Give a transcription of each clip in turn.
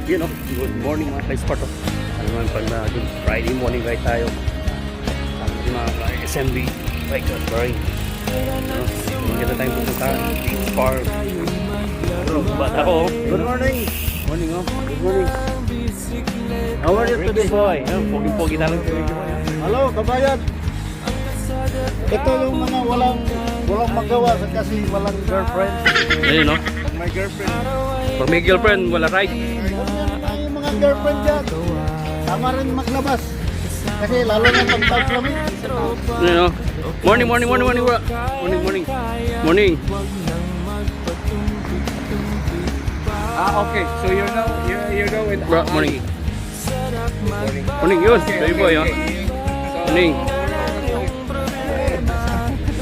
Yun o, good morning mga ka-sport o. Ano naman pag na Friday morning ride tayo. Ang mga SMB bike at Bahrain. Maganda tayong pupuntahan. Beach Park. Bro, bata ko. Good morning. Morning o. Good morning. How are you today, boy? Pogi-pogi talang tuloy. Hello, kabayan. Ito yung mga walang magawa kasi walang girlfriend. Ayun o. May girlfriend. Pag may girlfriend, wala ride. Yung mga girlfriend dyan, tama rin maglabas. Kasi lalo na pag taglamig. Ayun o. Morning, morning, morning, morning, bro. Morning, morning. Morning. Okay. So you know with Bro, morning. Morning, yun. Baby boy, ha? Morning.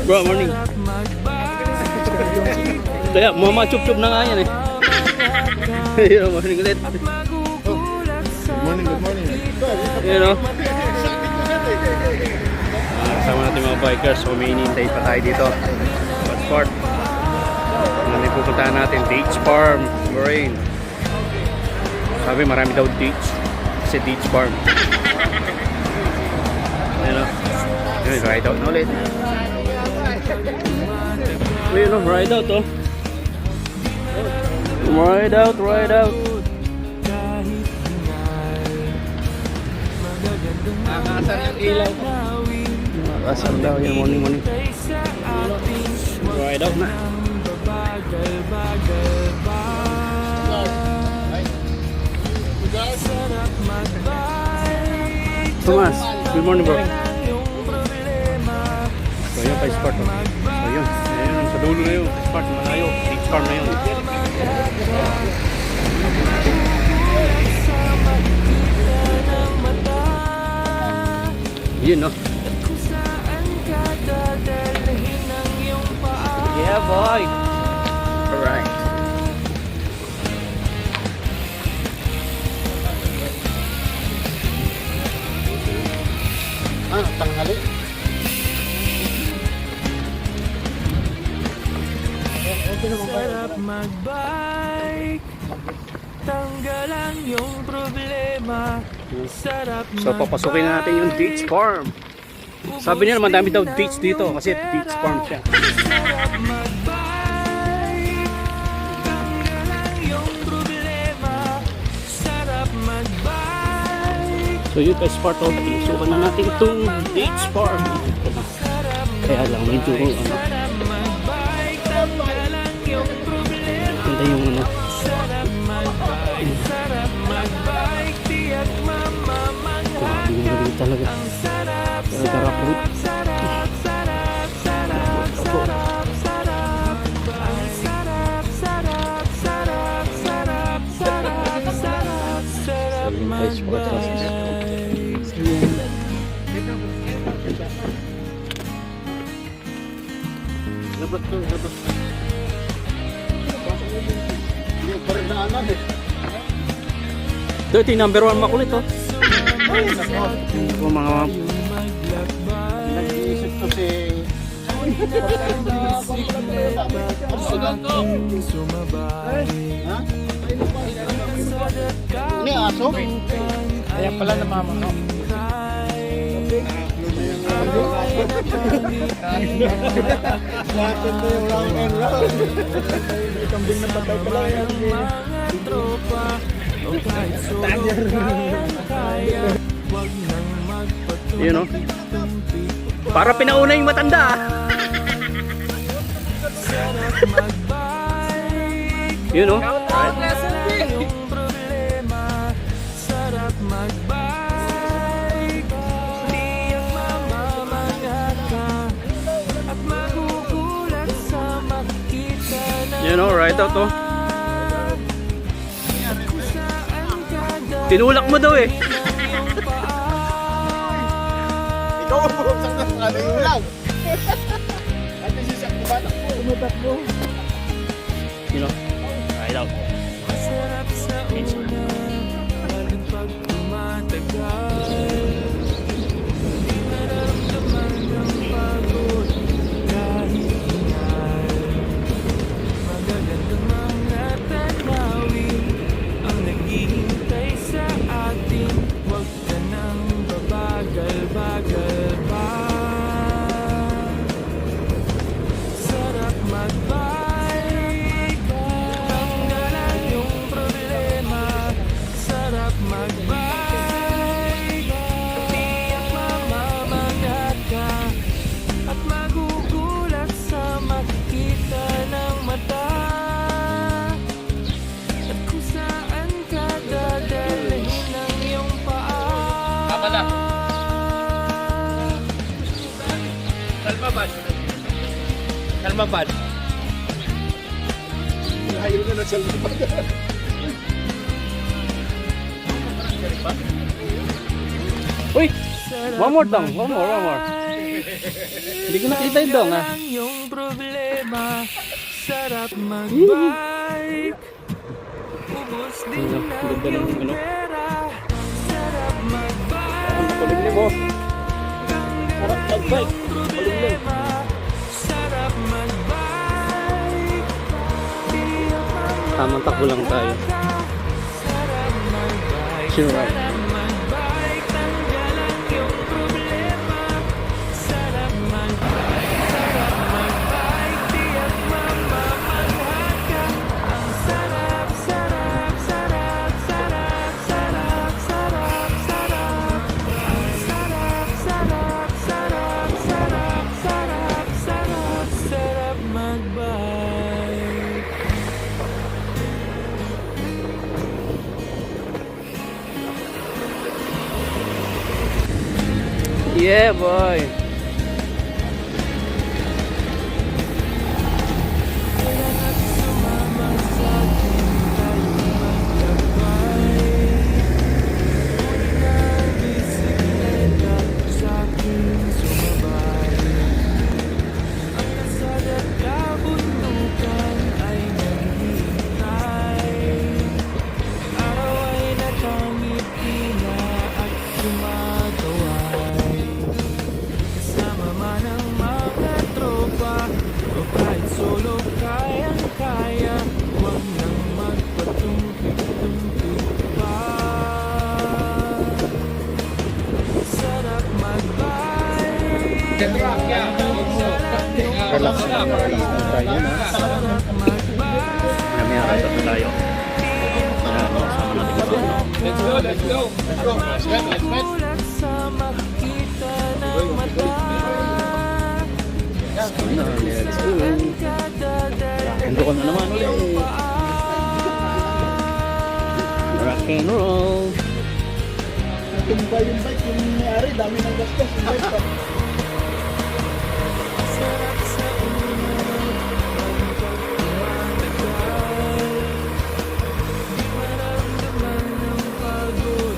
Bro, morning. Kaya, mama chup-chup na nga yan eh. Ayun, morning ulit. Good morning. Ayun o. Kasama natin mga bikers. So, may inintay pa tayo dito. Passport. May pupuntahan natin. Beach Farm, Bahrain. Sabi marami daw beach. Kasi beach farm. Ayun o. Ayun, ride out na ulit. Ayun o, ride out o. Ride out, ride out. Nakakasar yung ilaw. Nakakasar daw yan, morning, morning. Ride out na. Thomas, good morning bro. So yun pa sport o. So yun, ayun, sa dulo na yun. Sport, malayo. Beach farm na yun. Yun no. Yeah boy. Alright. Tanghali. Sarap magbike, tanggalan yung problema. Sarap So papasukin na natin yung beach farm. Sabi niya naman dami daw beach dito kasi beach farm siya. Sarap magbike, tanggalan yung problema. Sarap magbike. So yun guys, part of pinusukan na natin itong beach farm. Kaya lang medyo ano, Sarap magbike, tanggalan yung problema. ganda yung ano. Sarap magbike, sarap magbike, tiyak mamamangha. Hindi galing talaga. Ang sarap, Pero darap root. sarap, sarap, sarap, sarap, sarap. Ang sarap, sarap, sarap, sarap, sarap, sarap, sarap So yun guys, part of Yung parinaanan eh. ito yung number 1 makulit oh. Ito mga Nag-iisip ko si... Ha? Ano yung aso? Kaya pala namamano. Natin to yung round and round. May kambing na patay pala yan. mga tropa o kahit solo kaya wag nang magpatuloy. yun oh. Para pinauna yung matanda ah. Sarap magbike, Yun oh. yung problema. Sarap magbike, tiyak mamamangha ka at magugulat sa makita na Yun oh, ride out oh. kung saan ka Tinulak mo daw eh. Ikaw ang bumagsak na sa yung lang. At yung sisak ko ba? Umutak mo. Yun oh. Ride out. masarap sa una, lalo pag tumatagal. Di naramdaman ang pagod kahit hingal. Magagandang mga tanawin ang nagiging Ano ba, Pad? Ayaw na na sa lupad. Uy! One more dong, one more. Hindi ko nakita yung dong ah. Lang yung problema, sarap magbike. Ubus din Ang lang ganda ng yung ano. pera, sarap magbike. Kulit mo. Sarap magbike. Problema, sarap magbike. Tamang takbo lang tayo. Sarap magbike. Sure. Sarap magbike. Tanggalan yung problema. Sarap magbike. Sarap magbike. Tiyak mamamangha ka. Ang sarap, sarap, sarap, sarap, sarap, sarap, sarap. Ang sarap, sarap, sarap, sarap, sarap, sarap, sarap magbike. Yeah, boy. Kasama man ang mga tropa o kahit solo kayang-kaya, huwag nang magpatumpik-tumpik pa. Sarap magbike. Relax lang tayo na. Sarap magbike. Kami ang ride na tayo. Let's go, let's go. Magugulat sa makita ng mata. Let's go. Ando ko na naman ulit. Rock and roll. Tumba yung bike, yung may-ari, dami ng gastos. Yung bike pa. sarap sa una, di maramdaman ng pagod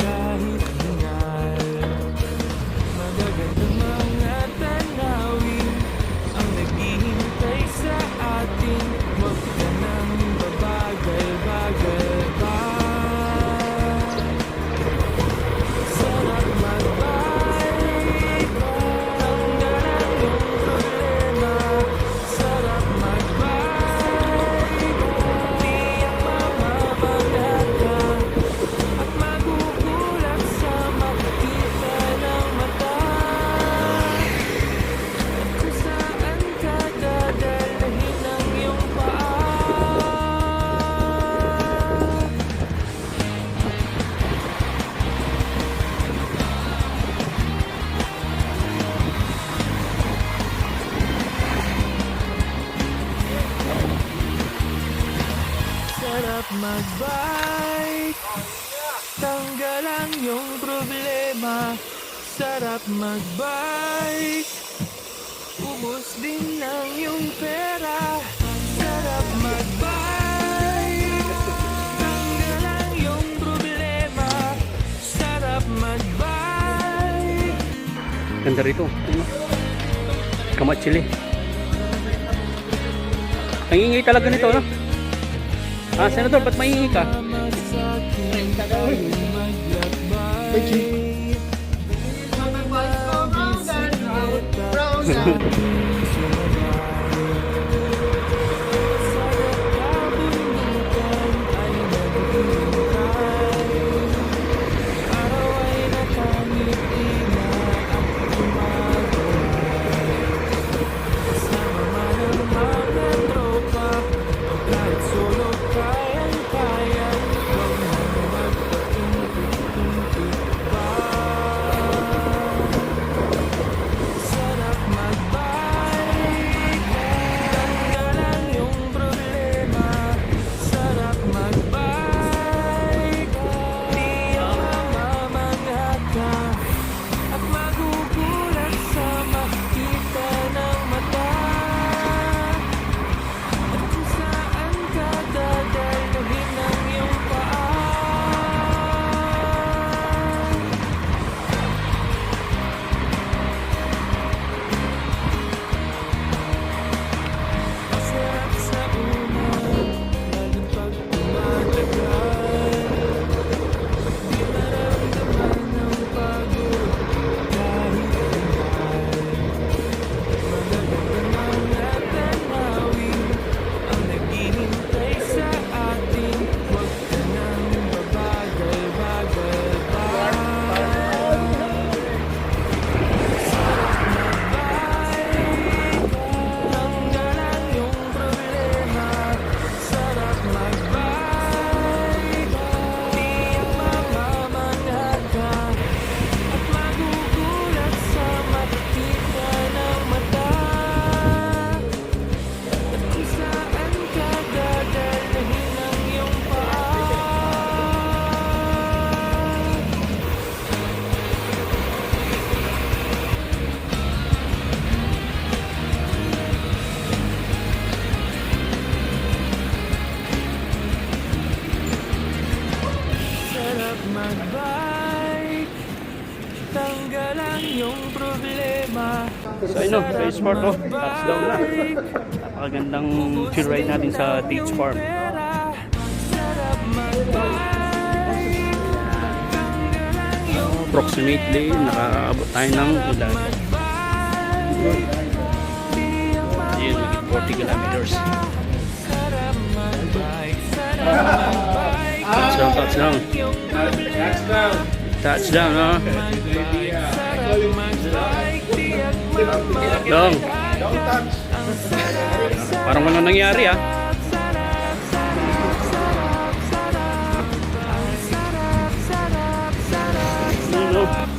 kahit hingal. Magagandang mga tanawin ang naghihintay sa atin. Huwag ka nang babagal-bagal pa. Sarap magbike. Tanggalan yung problema. Sarap magbike. Tiyak mamamagat ka at magugulat sa makita ng mata. Kung saan ka dadalhin ang iyong paa. Sarap magbike. Tanggalan yung problema. Sarap magbike. Ubus din lang yung pera. Sarap magbike. Tanggalan yung problema. Sarap magbike. Ganda rito. Ano? Kamatsili. Ang ingay talaga nito, no? Ah, Senador, ba't maingay ka? Sarap magbike. magbike. Tanggalan yung problema. So ayun, Beach Park oh. Touchdown na. Napakagandang chill ride natin sa Beach Farm. Sarap magbike. Tanggalan yung Approximately, nakaabot tayo ng ulan. Ayun, maging 40 kilometers. sarap magbike. Sarap magbike. Touchdown, touchdown. Yung problema. Touchdown, no? Sarap magbike. Tiyak mamaya. Dong. Parang walang nangyari ah. Ano?